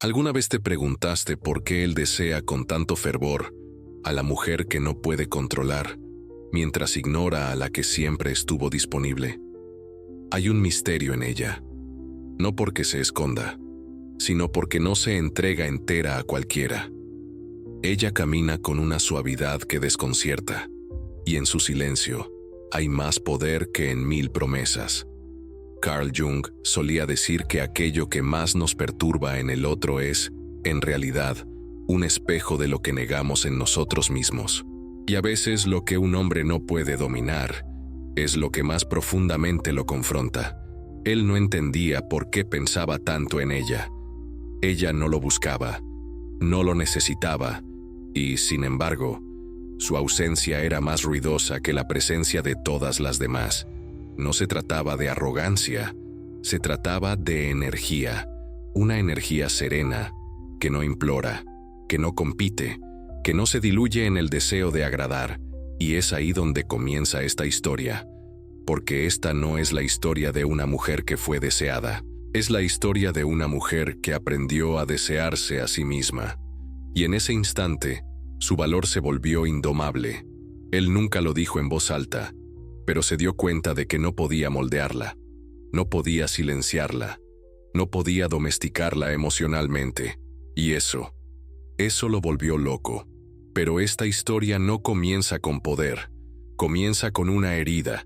¿Alguna vez te preguntaste por qué él desea con tanto fervor a la mujer que no puede controlar, mientras ignora a la que siempre estuvo disponible? Hay un misterio en ella, no porque se esconda, sino porque no se entrega entera a cualquiera. Ella camina con una suavidad que desconcierta, y en su silencio hay más poder que en 1000 promesas. Carl Jung solía decir que aquello que más nos perturba en el otro es, en realidad, un espejo de lo que negamos en nosotros mismos. Y a veces lo que un hombre no puede dominar es lo que más profundamente lo confronta. Él no entendía por qué pensaba tanto en ella. Ella no lo buscaba, no lo necesitaba, y, sin embargo, su ausencia era más ruidosa que la presencia de todas las demás. No se trataba de arrogancia, se trataba de energía, una energía serena, que no implora, que no compite, que no se diluye en el deseo de agradar, y es ahí donde comienza esta historia, porque esta no es la historia de una mujer que fue deseada, es la historia de una mujer que aprendió a desearse a sí misma, y en ese instante, su valor se volvió indomable. Él nunca lo dijo en voz alta, pero se dio cuenta de que no podía moldearla, no podía silenciarla, no podía domesticarla emocionalmente, y eso lo volvió loco. Pero esta historia no comienza con poder, comienza con una herida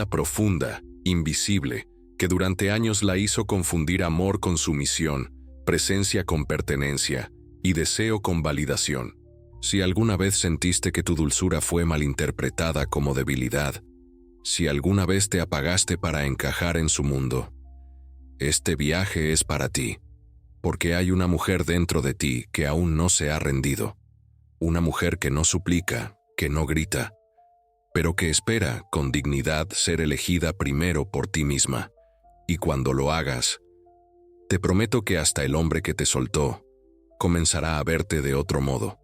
profunda, invisible, que durante años la hizo confundir amor con sumisión, presencia con pertenencia y deseo con validación. Si alguna vez sentiste que tu dulzura fue malinterpretada como debilidad, si alguna vez te apagaste para encajar en su mundo, este viaje es para ti, porque hay una mujer dentro de ti que aún no se ha rendido, una mujer que no suplica, que no grita, pero que espera con dignidad ser elegida primero por ti misma, y cuando lo hagas, te prometo que hasta el hombre que te soltó comenzará a verte de otro modo.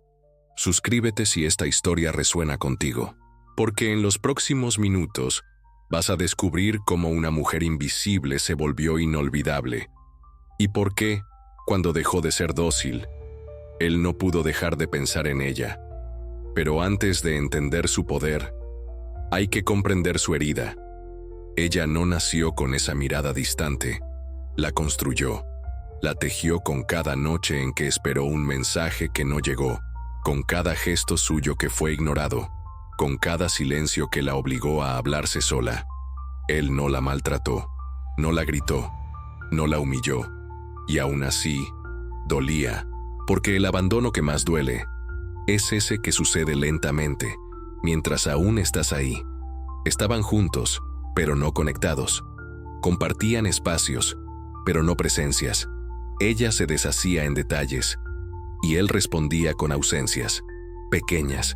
Suscríbete si esta historia resuena contigo, porque en los próximos minutos vas a descubrir cómo una mujer invisible se volvió inolvidable, y por qué, cuando dejó de ser dócil, él no pudo dejar de pensar en ella. Pero antes de entender su poder, hay que comprender su herida. Ella no nació con esa mirada distante, la construyó, la tejió con cada noche en que esperó un mensaje que no llegó, con cada gesto suyo que fue ignorado, con cada silencio que la obligó a hablarse sola. Él no la maltrató, no la gritó, no la humilló, y aún así, dolía, porque el abandono que más duele es ese que sucede lentamente, mientras aún estás ahí. Estaban juntos, pero no conectados. Compartían espacios, pero no presencias. Ella se deshacía en detalles, y él respondía con ausencias, pequeñas,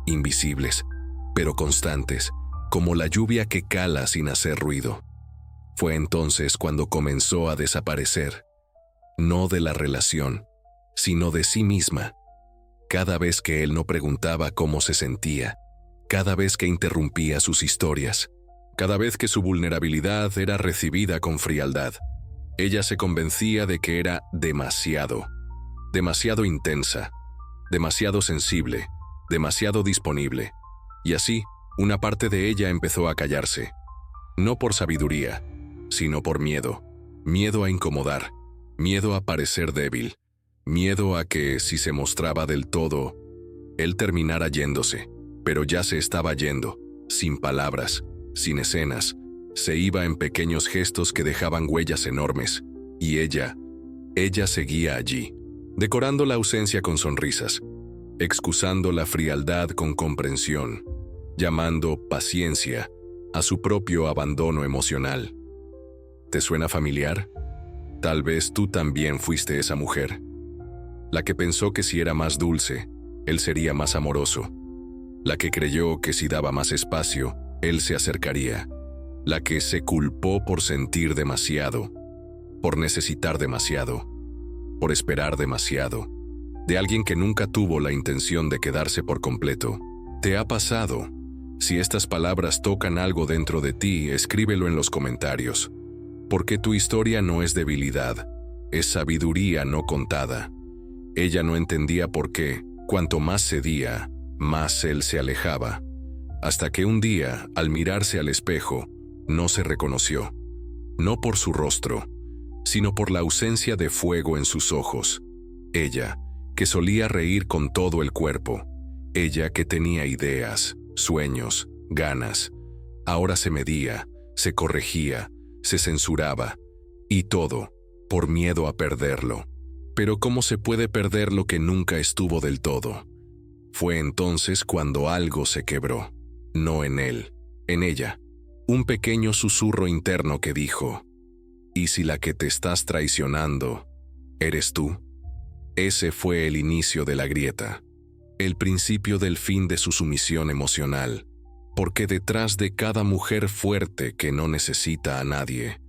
invisibles, pero constantes, como la lluvia que cala sin hacer ruido. Fue entonces cuando comenzó a desaparecer, no de la relación, sino de sí misma. Cada vez que él no preguntaba cómo se sentía, cada vez que interrumpía sus historias, cada vez que su vulnerabilidad era recibida con frialdad, ella se convencía de que era demasiado intensa, demasiado sensible, demasiado disponible, y así, una parte de ella empezó a callarse, no por sabiduría, sino por miedo, miedo a incomodar, miedo a parecer débil, miedo a que, si se mostraba del todo, él terminara yéndose, pero ya se estaba yendo, sin palabras, sin escenas, se iba en pequeños gestos que dejaban huellas enormes, y ella seguía allí, decorando la ausencia con sonrisas, excusando la frialdad con comprensión, llamando paciencia a su propio abandono emocional. ¿Te suena familiar? Tal vez tú también fuiste esa mujer, la que pensó que si era más dulce, él sería más amoroso, la que creyó que si daba más espacio, él se acercaría, la que se culpó por sentir demasiado, por necesitar demasiado, por esperar demasiado, de alguien que nunca tuvo la intención de quedarse por completo. ¿Te ha pasado? Si estas palabras tocan algo dentro de ti, escríbelo en los comentarios, porque tu historia no es debilidad, es sabiduría no contada. Ella no entendía por qué, cuanto más cedía, más él se alejaba, hasta que un día, al mirarse al espejo, no se reconoció, no por su rostro, sino por la ausencia de fuego en sus ojos. Ella, que solía reír con todo el cuerpo, ella que tenía ideas, sueños, ganas, ahora se medía, se corregía, se censuraba, y todo, por miedo a perderlo. Pero ¿cómo se puede perder lo que nunca estuvo del todo? Fue entonces cuando algo se quebró, no en él, en ella. Un pequeño susurro interno que dijo: ¿y si la que te estás traicionando eres tú? Ese fue el inicio de la grieta, el principio del fin de su sumisión emocional, porque detrás de cada mujer fuerte que no necesita a nadie,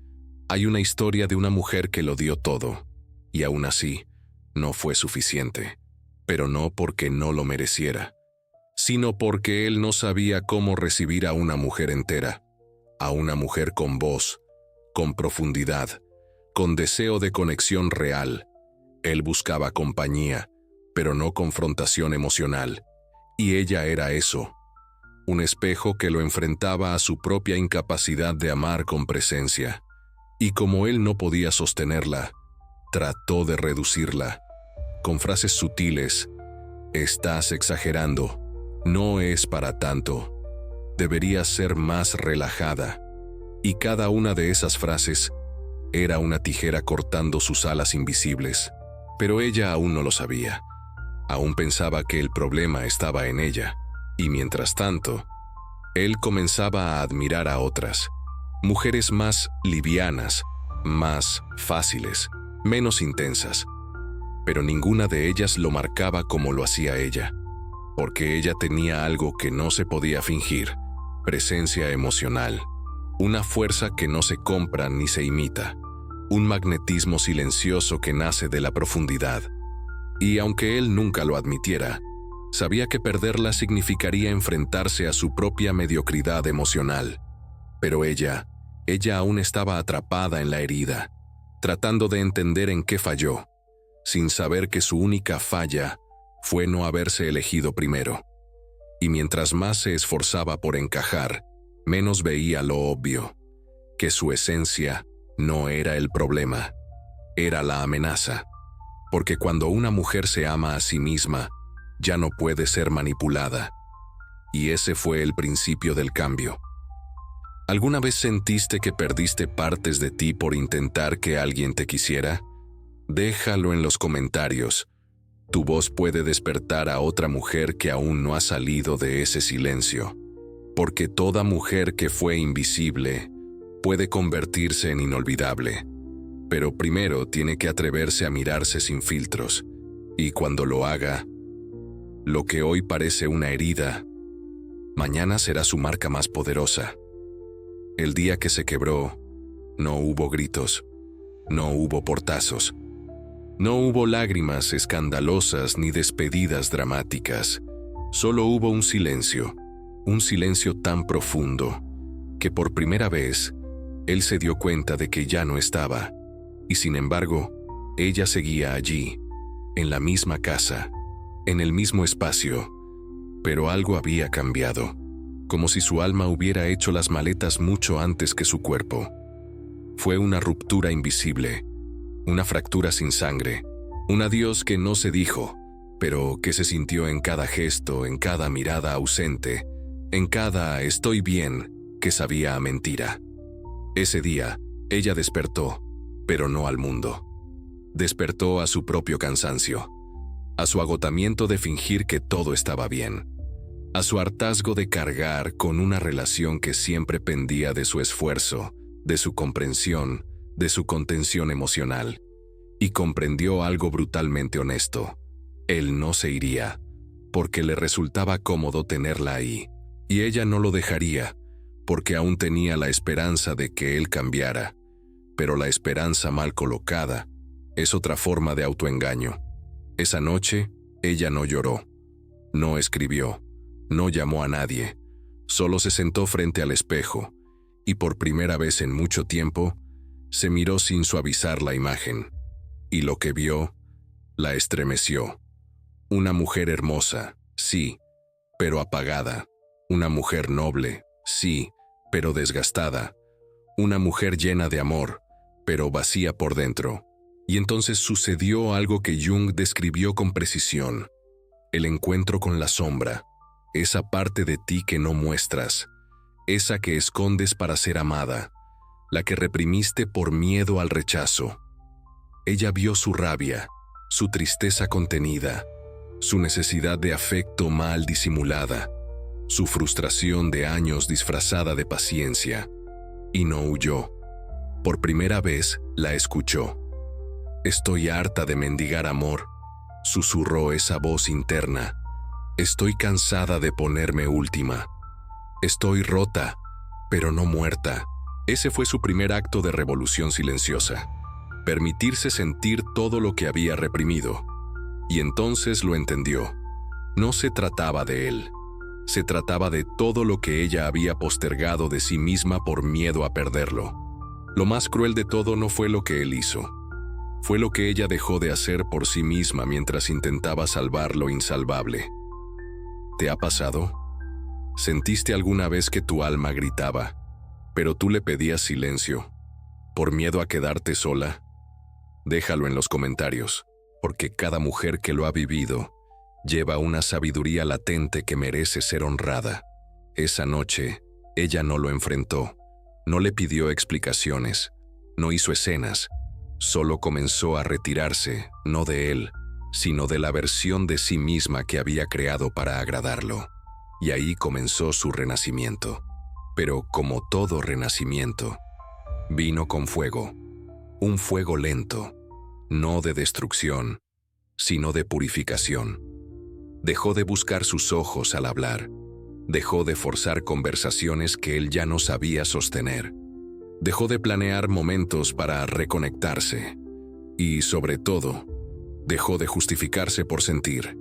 hay una historia de una mujer que lo dio todo, y aún así, no fue suficiente, pero no porque no lo mereciera, sino porque él no sabía cómo recibir a una mujer entera, a una mujer con voz, con profundidad, con deseo de conexión real. Él buscaba compañía, pero no confrontación emocional, y ella era eso, un espejo que lo enfrentaba a su propia incapacidad de amar con presencia, y como él no podía sostenerla, trató de reducirla, con frases sutiles: estás exagerando, no es para tanto, deberías ser más relajada, y cada una de esas frases era una tijera cortando sus alas invisibles, pero ella aún no lo sabía, aún pensaba que el problema estaba en ella, y mientras tanto, él comenzaba a admirar a otras, mujeres más livianas, más fáciles, menos intensas, pero ninguna de ellas lo marcaba como lo hacía ella, porque ella tenía algo que no se podía fingir: presencia emocional, una fuerza que no se compra ni se imita, un magnetismo silencioso que nace de la profundidad. Y aunque él nunca lo admitiera, sabía que perderla significaría enfrentarse a su propia mediocridad emocional. Pero ella aún estaba atrapada en la herida, tratando de entender en qué falló, sin saber que su única falla fue no haberse elegido primero. Y mientras más se esforzaba por encajar, menos veía lo obvio, que su esencia no era el problema, era la amenaza. Porque cuando una mujer se ama a sí misma, ya no puede ser manipulada. Y ese fue el principio del cambio. ¿Alguna vez sentiste que perdiste partes de ti por intentar que alguien te quisiera? Déjalo en los comentarios. Tu voz puede despertar a otra mujer que aún no ha salido de ese silencio. Porque toda mujer que fue invisible puede convertirse en inolvidable. Pero primero tiene que atreverse a mirarse sin filtros. Y cuando lo haga, lo que hoy parece una herida, mañana será su marca más poderosa. El día que se quebró, no hubo gritos, no hubo portazos, no hubo lágrimas escandalosas ni despedidas dramáticas. Solo hubo un silencio tan profundo, que por primera vez, él se dio cuenta de que ya no estaba, y sin embargo, ella seguía allí, en la misma casa, en el mismo espacio, pero algo había cambiado, como si su alma hubiera hecho las maletas mucho antes que su cuerpo. Fue una ruptura invisible, una fractura sin sangre, un adiós que no se dijo, pero que se sintió en cada gesto, en cada mirada ausente, en cada «estoy bien» que sabía a mentira. Ese día, ella despertó, pero no al mundo. Despertó a su propio cansancio, a su agotamiento de fingir que todo estaba bien, a su hartazgo de cargar con una relación que siempre pendía de su esfuerzo, de su comprensión, de su contención emocional, y comprendió algo brutalmente honesto: él no se iría, porque le resultaba cómodo tenerla ahí, y ella no lo dejaría, porque aún tenía la esperanza de que él cambiara, pero la esperanza mal colocada es otra forma de autoengaño. Esa noche, ella no lloró, no escribió, no llamó a nadie, solo se sentó frente al espejo, y por primera vez en mucho tiempo, se miró sin suavizar la imagen. y lo que vio la estremeció. Una mujer hermosa, sí, pero apagada. Una mujer noble, sí, pero desgastada. Una mujer llena de amor, pero vacía por dentro. Y entonces sucedió algo que Jung describió con precisión. El encuentro con la sombra, esa parte de ti que no muestras, esa que escondes para ser amada, la que reprimiste por miedo al rechazo. Ella vio su rabia, su tristeza contenida, su necesidad de afecto mal disimulada, su frustración de años disfrazada de paciencia, y no huyó. Por primera vez la escuchó. «Estoy harta de mendigar amor», susurró esa voz interna. «Estoy cansada de ponerme última. Estoy rota, pero no muerta». Ese fue su primer acto de revolución silenciosa. Permitirse sentir todo lo que había reprimido. Y entonces lo entendió. No se trataba de él. Se trataba de todo lo que ella había postergado de sí misma por miedo a perderlo. Lo más cruel de todo no fue lo que él hizo. Fue lo que ella dejó de hacer por sí misma mientras intentaba salvar lo insalvable. ¿Te ha pasado? ¿Sentiste alguna vez que tu alma gritaba, pero tú le pedías silencio, por miedo a quedarte sola? Déjalo en los comentarios, porque cada mujer que lo ha vivido lleva una sabiduría latente que merece ser honrada. Esa noche, ella no lo enfrentó, no le pidió explicaciones, no hizo escenas, solo comenzó a retirarse, no de él, sino de la versión de sí misma que había creado para agradarlo. Y ahí comenzó su renacimiento. Pero como todo renacimiento, vino con fuego, un fuego lento, no de destrucción, sino de purificación. Dejó de buscar sus ojos al hablar, dejó de forzar conversaciones que él ya no sabía sostener, dejó de planear momentos para reconectarse y, sobre todo, dejó de justificarse por sentir,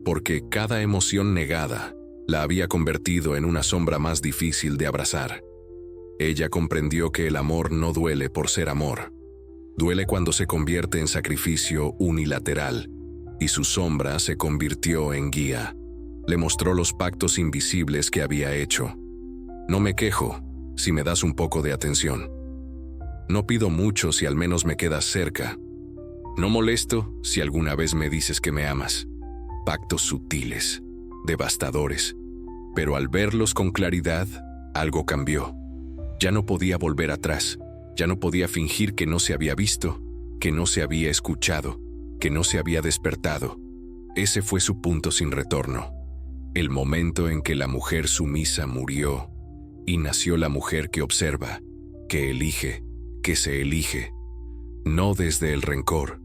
porque cada emoción negada la había convertido en una sombra más difícil de abrazar. Ella comprendió que el amor no duele por ser amor. Duele cuando se convierte en sacrificio unilateral, y su sombra se convirtió en guía. Le mostró los pactos invisibles que había hecho. No me quejo si me das un poco de atención. No pido mucho si al menos me quedas cerca. No molesto si alguna vez me dices que me amas. Pactos sutiles, devastadores, pero al verlos con claridad, algo cambió. Ya no podía volver atrás, ya no podía fingir que no se había visto, que no se había escuchado, que no se había despertado. Ese fue su punto sin retorno, el momento en que la mujer sumisa murió y nació la mujer que observa, que elige, que se elige, no desde el rencor,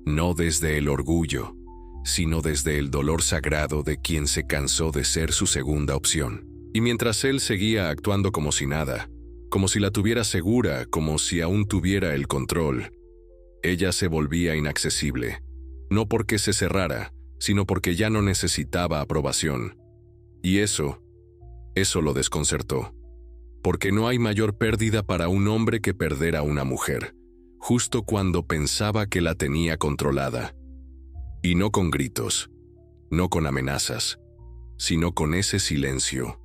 no desde el orgullo, sino desde el dolor sagrado de quien se cansó de ser su segunda opción. Y mientras él seguía actuando como si nada, como si la tuviera segura, como si aún tuviera el control, ella se volvía inaccesible, no porque se cerrara, sino porque ya no necesitaba aprobación. Y eso lo desconcertó, porque no hay mayor pérdida para un hombre que perder a una mujer, justo cuando pensaba que la tenía controlada. Y no con gritos, no con amenazas, sino con ese silencio,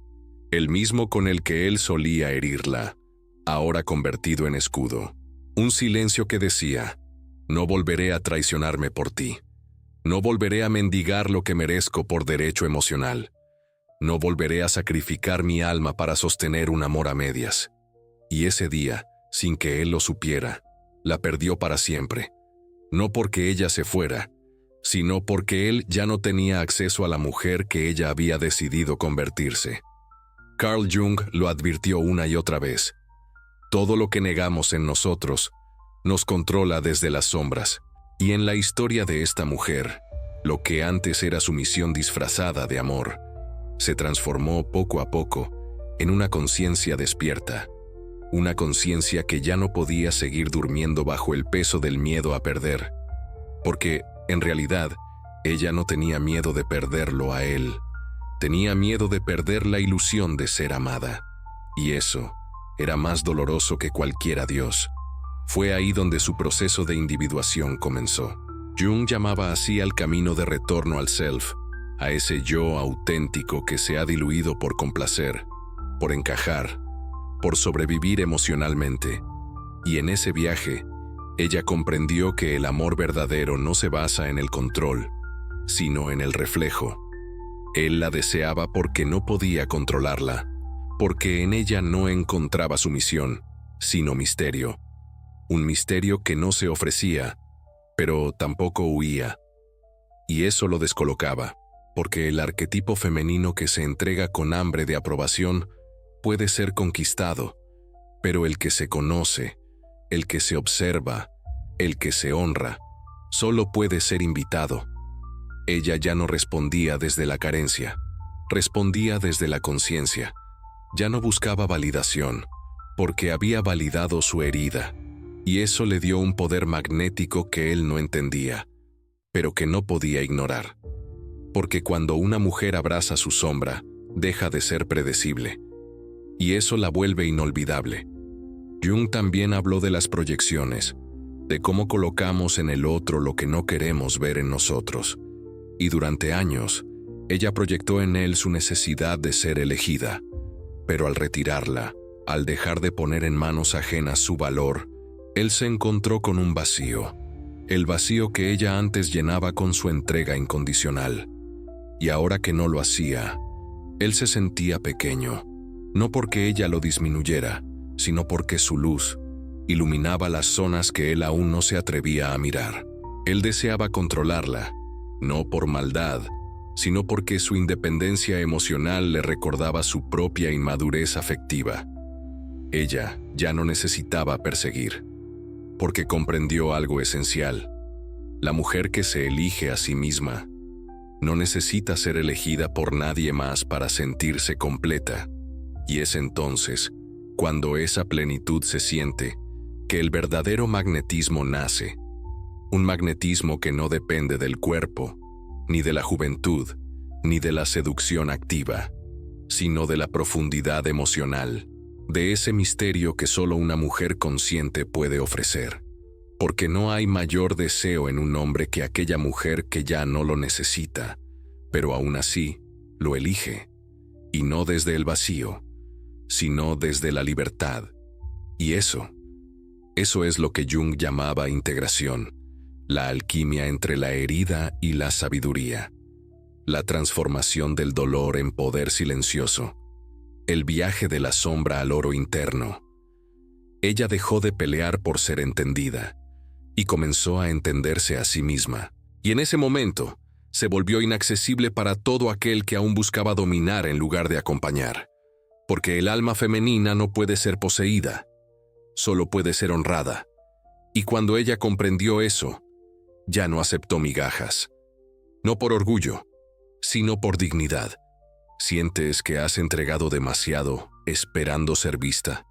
el mismo con el que él solía herirla, ahora convertido en escudo. Un silencio que decía: no volveré a traicionarme por ti, no volveré a mendigar lo que merezco por derecho emocional, no volveré a sacrificar mi alma para sostener un amor a medias. Y ese día, sin que él lo supiera, la perdió para siempre, no porque ella se fuera, sino porque él ya no tenía acceso a la mujer que ella había decidido convertirse. Carl Jung lo advirtió una y otra vez. Todo lo que negamos en nosotros nos controla desde las sombras. Y en la historia de esta mujer, lo que antes era sumisión disfrazada de amor, se transformó poco a poco en una conciencia despierta, una conciencia que ya no podía seguir durmiendo bajo el peso del miedo a perder, porque en realidad, ella no tenía miedo de perderlo a él, tenía miedo de perder la ilusión de ser amada, y eso era más doloroso que cualquier adiós. Fue ahí donde su proceso de individuación comenzó. Jung llamaba así al camino de retorno al self, a ese yo auténtico que se ha diluido por complacer, por encajar, por sobrevivir emocionalmente. Y en ese viaje, ella comprendió que el amor verdadero no se basa en el control, sino en el reflejo. Él la deseaba porque no podía controlarla, porque en ella no encontraba sumisión, sino misterio. Un misterio que no se ofrecía, pero tampoco huía. Y eso lo descolocaba, porque el arquetipo femenino que se entrega con hambre de aprobación puede ser conquistado, pero el que se conoce, el que se observa, el que se honra, solo puede ser invitado. Ella ya no respondía desde la carencia, respondía desde la conciencia. Ya no buscaba validación, porque había validado su herida, y eso le dio un poder magnético que él no entendía, pero que no podía ignorar. Porque cuando una mujer abraza su sombra, deja de ser predecible, y eso la vuelve inolvidable. Jung también habló de las proyecciones, de cómo colocamos en el otro lo que no queremos ver en nosotros. Y durante años, ella proyectó en él su necesidad de ser elegida, pero al retirarla, al dejar de poner en manos ajenas su valor, él se encontró con un vacío, el vacío que ella antes llenaba con su entrega incondicional. Y ahora que no lo hacía, él se sentía pequeño, no porque ella lo disminuyera, sino porque su luz iluminaba las zonas que él aún no se atrevía a mirar. Él deseaba controlarla, no por maldad, sino porque su independencia emocional le recordaba su propia inmadurez afectiva. Ella ya no necesitaba perseguir, porque comprendió algo esencial. La mujer que se elige a sí misma no necesita ser elegida por nadie más para sentirse completa, y es entonces, cuando esa plenitud se siente, que el verdadero magnetismo nace. Un magnetismo que no depende del cuerpo, ni de la juventud, ni de la seducción activa, sino de la profundidad emocional, de ese misterio que solo una mujer consciente puede ofrecer. Porque no hay mayor deseo en un hombre que aquella mujer que ya no lo necesita, pero aún así lo elige, y no desde el vacío, sino desde la libertad. Y eso es lo que Jung llamaba integración, la alquimia entre la herida y la sabiduría, la transformación del dolor en poder silencioso, el viaje de la sombra al oro interno. Ella dejó de pelear por ser entendida y comenzó a entenderse a sí misma. Y en ese momento se volvió inaccesible para todo aquel que aún buscaba dominar en lugar de acompañar. Porque el alma femenina no puede ser poseída, solo puede ser honrada. Y cuando ella comprendió eso, ya no aceptó migajas. No por orgullo, sino por dignidad. ¿Sientes que has entregado demasiado esperando ser vista?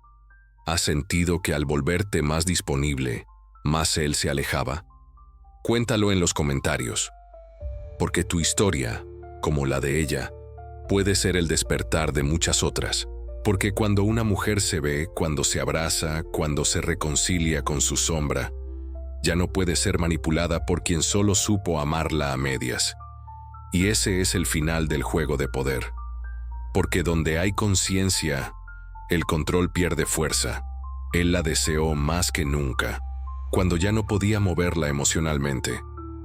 ¿Has sentido que al volverte más disponible, más él se alejaba? Cuéntalo en los comentarios, porque tu historia, como la de ella, puede ser el despertar de muchas otras. Porque cuando una mujer se ve, cuando se abraza, cuando se reconcilia con su sombra, ya no puede ser manipulada por quien solo supo amarla a medias. Y ese es el final del juego de poder. Porque donde hay conciencia, el control pierde fuerza. Él la deseó más que nunca, cuando ya no podía moverla emocionalmente,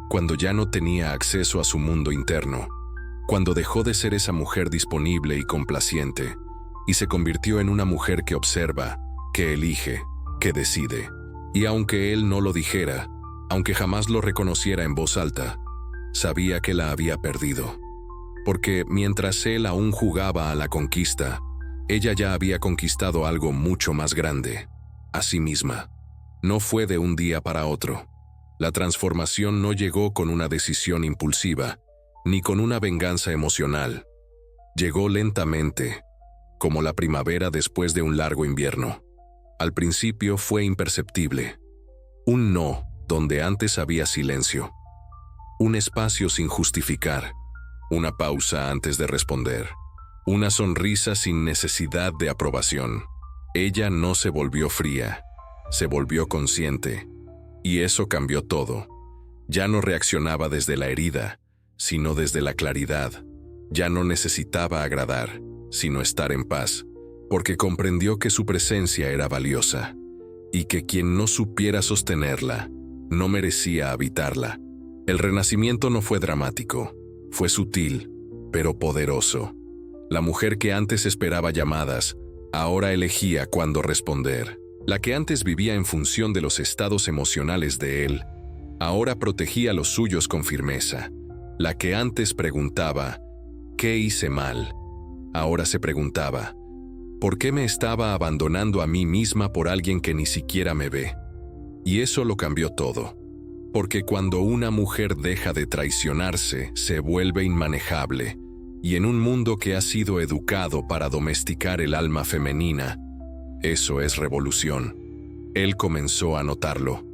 cuando ya no tenía acceso a su mundo interno, cuando dejó de ser esa mujer disponible y complaciente, y se convirtió en una mujer que observa, que elige, que decide. Y aunque él no lo dijera, aunque jamás lo reconociera en voz alta, sabía que la había perdido. Porque mientras él aún jugaba a la conquista, ella ya había conquistado algo mucho más grande, a sí misma. No fue de un día para otro. La transformación no llegó con una decisión impulsiva, ni con una venganza emocional. Llegó lentamente, como la primavera después de un largo invierno. Al principio fue imperceptible. Un no donde antes había silencio. Un espacio sin justificar. Una pausa antes de responder. Una sonrisa sin necesidad de aprobación. Ella no se volvió fría. se volvió consciente, y eso cambió todo. Ya no reaccionaba desde la herida, sino desde la claridad. Ya no necesitaba agradar, sino estar en paz, porque comprendió que su presencia era valiosa, y que quien no supiera sostenerla, no merecía habitarla. El renacimiento no fue dramático, fue sutil, pero poderoso. La mujer que antes esperaba llamadas, ahora elegía cuándo responder. La que antes vivía en función de los estados emocionales de él, ahora protegía los suyos con firmeza. La que antes preguntaba, ¿qué hice mal?, ahora se preguntaba, ¿por qué me estaba abandonando a mí misma por alguien que ni siquiera me ve? Y eso lo cambió todo. Porque cuando una mujer deja de traicionarse, se vuelve inmanejable, y en un mundo que ha sido educado para domesticar el alma femenina, eso es revolución. Él comenzó a notarlo.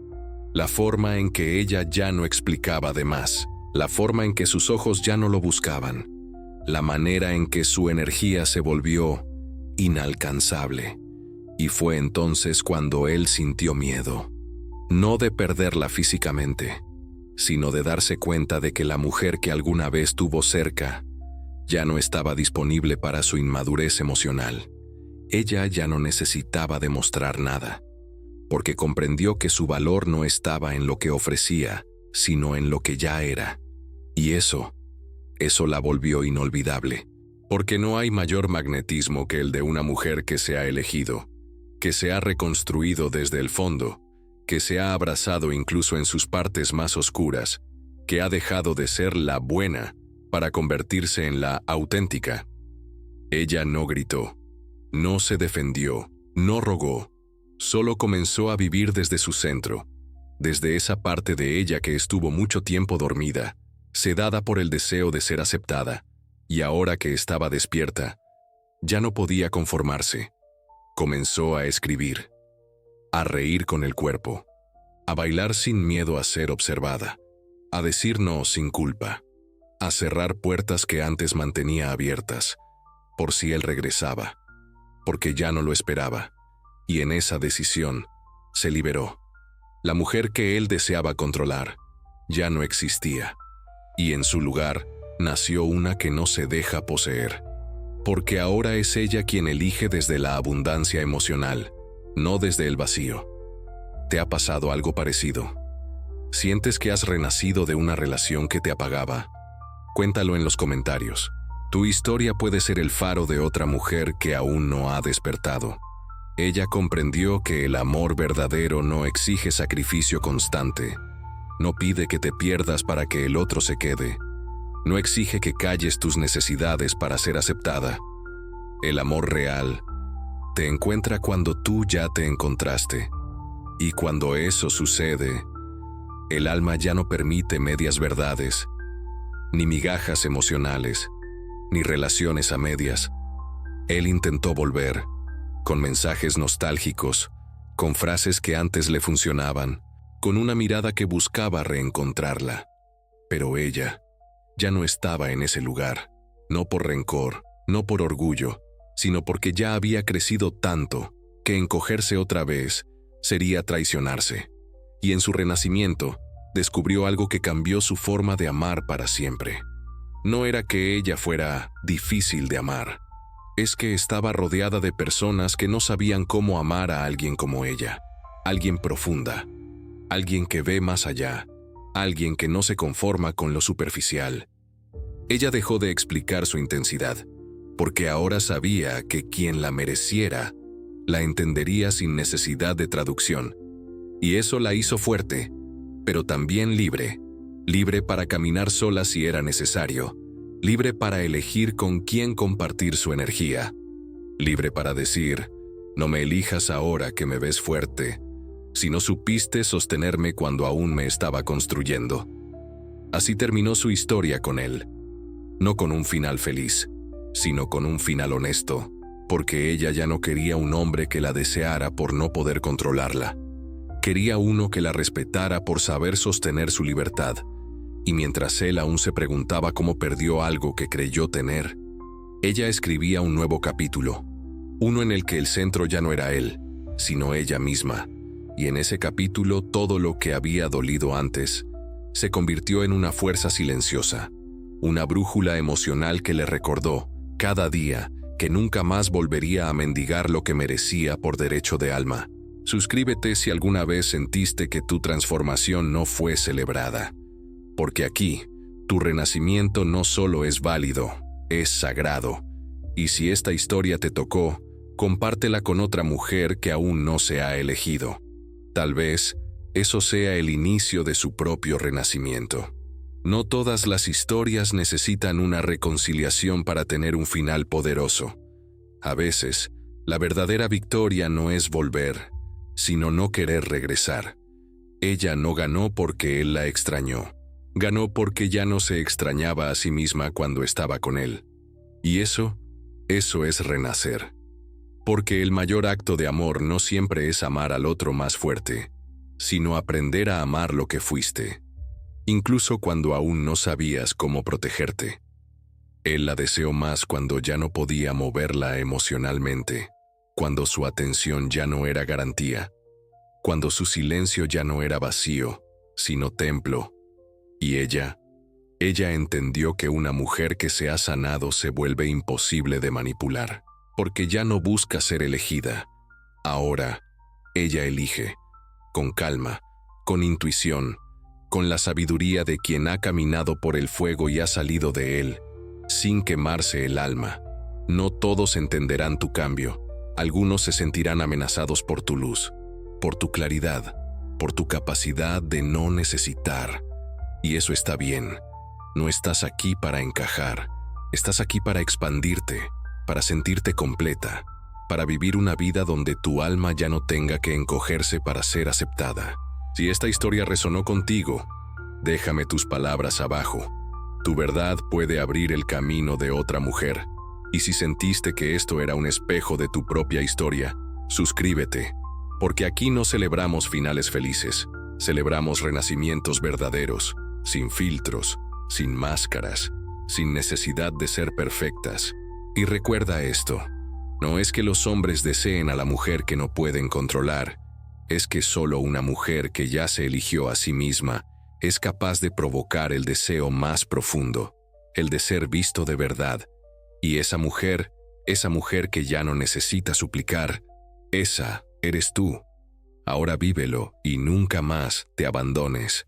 La forma en que ella ya no explicaba de más, la forma en que sus ojos ya no lo buscaban, la manera en que su energía se volvió inalcanzable. Y fue entonces cuando él sintió miedo. No de perderla físicamente, sino de darse cuenta de que la mujer que alguna vez tuvo cerca ya no estaba disponible para su inmadurez emocional. Ella ya no necesitaba demostrar nada, porque comprendió que su valor no estaba en lo que ofrecía, sino en lo que ya era. Y eso la volvió inolvidable, porque no hay mayor magnetismo que el de una mujer que se ha elegido, que se ha reconstruido desde el fondo, que se ha abrazado incluso en sus partes más oscuras, que ha dejado de ser la buena para convertirse en la auténtica. Ella no gritó, no se defendió, no rogó, solo comenzó a vivir desde su centro, desde esa parte de ella que estuvo mucho tiempo dormida, sedada por el deseo de ser aceptada, y ahora que estaba despierta, ya no podía conformarse. Comenzó a escribir, a reír con el cuerpo, a bailar sin miedo a ser observada, a decir no sin culpa, a cerrar puertas que antes mantenía abiertas, por si él regresaba, porque ya no lo esperaba, y en esa decisión se liberó. La mujer que él deseaba controlar ya no existía, y en su lugar nació una que no se deja poseer, porque ahora es ella quien elige desde la abundancia emocional, no desde el vacío. ¿Te ha pasado algo parecido? ¿Sientes que has renacido de una relación que te apagaba? Cuéntalo en los comentarios. Tu historia puede ser el faro de otra mujer que aún no ha despertado. Ella comprendió que el amor verdadero no exige sacrificio constante. No pide que te pierdas para que el otro se quede. No exige que calles tus necesidades para ser aceptada. El amor real te encuentra cuando tú ya te encontraste. Y cuando eso sucede, el alma ya no permite medias verdades, ni migajas emocionales, ni relaciones a medias. Él intentó volver, con mensajes nostálgicos, con frases que antes le funcionaban, con una mirada que buscaba reencontrarla. Pero ella ya no estaba en ese lugar, no por rencor, no por orgullo, sino porque ya había crecido tanto que encogerse otra vez sería traicionarse. Y en su renacimiento, descubrió algo que cambió su forma de amar para siempre. No era que ella fuera difícil de amar, es que estaba rodeada de personas que no sabían cómo amar a alguien como ella, alguien profunda, alguien que ve más allá, alguien que no se conforma con lo superficial. Ella dejó de explicar su intensidad, porque ahora sabía que quien la mereciera, la entendería sin necesidad de traducción. Y eso la hizo fuerte, pero también libre. Libre para caminar sola si era necesario, libre para elegir con quién compartir su energía, libre para decir, no me elijas ahora que me ves fuerte, si no supiste sostenerme cuando aún me estaba construyendo. Así terminó su historia con él, no con un final feliz, sino con un final honesto, porque ella ya no quería un hombre que la deseara por no poder controlarla. Quería uno que la respetara por saber sostener su libertad, y mientras él aún se preguntaba cómo perdió algo que creyó tener, ella escribía un nuevo capítulo, uno en el que el centro ya no era él, sino ella misma, y en ese capítulo todo lo que había dolido antes se convirtió en una fuerza silenciosa, una brújula emocional que le recordó, cada día, que nunca más volvería a mendigar lo que merecía por derecho de alma. Suscríbete si alguna vez sentiste que tu transformación no fue celebrada, porque aquí, tu renacimiento no solo es válido, es sagrado. Y si esta historia te tocó, compártela con otra mujer que aún no se ha elegido. Tal vez eso sea el inicio de su propio renacimiento. No todas las historias necesitan una reconciliación para tener un final poderoso. A veces, la verdadera victoria no es volver, sino no querer regresar. Ella no ganó porque él la extrañó. Ganó porque ya no se extrañaba a sí misma cuando estaba con él. Y eso es renacer. Porque el mayor acto de amor no siempre es amar al otro más fuerte, sino aprender a amar lo que fuiste, incluso cuando aún no sabías cómo protegerte. Él la deseó más cuando ya no podía moverla emocionalmente, cuando su atención ya no era garantía, cuando su silencio ya no era vacío, sino templo. Y ella entendió que una mujer que se ha sanado se vuelve imposible de manipular, porque ya no busca ser elegida. Ahora, ella elige, con calma, con intuición, con la sabiduría de quien ha caminado por el fuego y ha salido de él, sin quemarse el alma. No todos entenderán tu cambio. Algunos se sentirán amenazados por tu luz, por tu claridad, por tu capacidad de no necesitar. Y eso está bien. No estás aquí para encajar. Estás aquí para expandirte, para sentirte completa, para vivir una vida donde tu alma ya no tenga que encogerse para ser aceptada. Si esta historia resonó contigo, déjame tus palabras abajo. Tu verdad puede abrir el camino de otra mujer. Y si sentiste que esto era un espejo de tu propia historia, suscríbete, porque aquí no celebramos finales felices, celebramos renacimientos verdaderos, sin filtros, sin máscaras, sin necesidad de ser perfectas. Y recuerda esto, no es que los hombres deseen a la mujer que no pueden controlar, es que solo una mujer que ya se eligió a sí misma es capaz de provocar el deseo más profundo, el de ser visto de verdad. Y esa mujer que ya no necesita suplicar, esa eres tú. Ahora vívelo y nunca más te abandones.